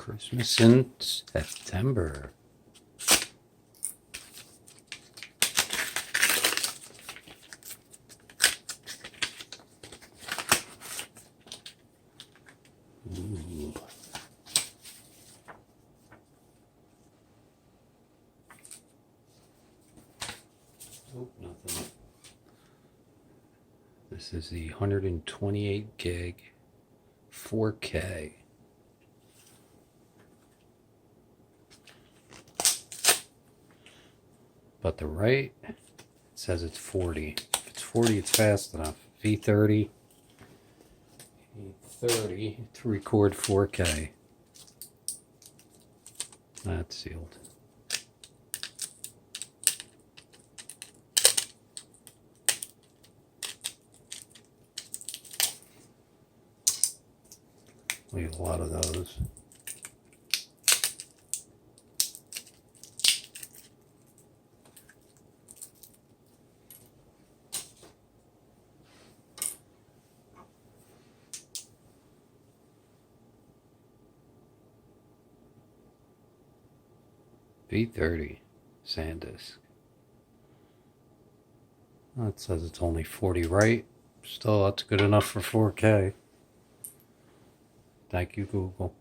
Christmas in September. Ooh. Oh, nothing. This is the 128 gig 4K. But the write, it says it's 40. If it's 40, it's fast enough. V30 to record 4K. That's sealed. We have a lot of those. V30 SANDISK. Well, it says it's only 40 write. Still, that's good enough for 4K. Thank you, Google.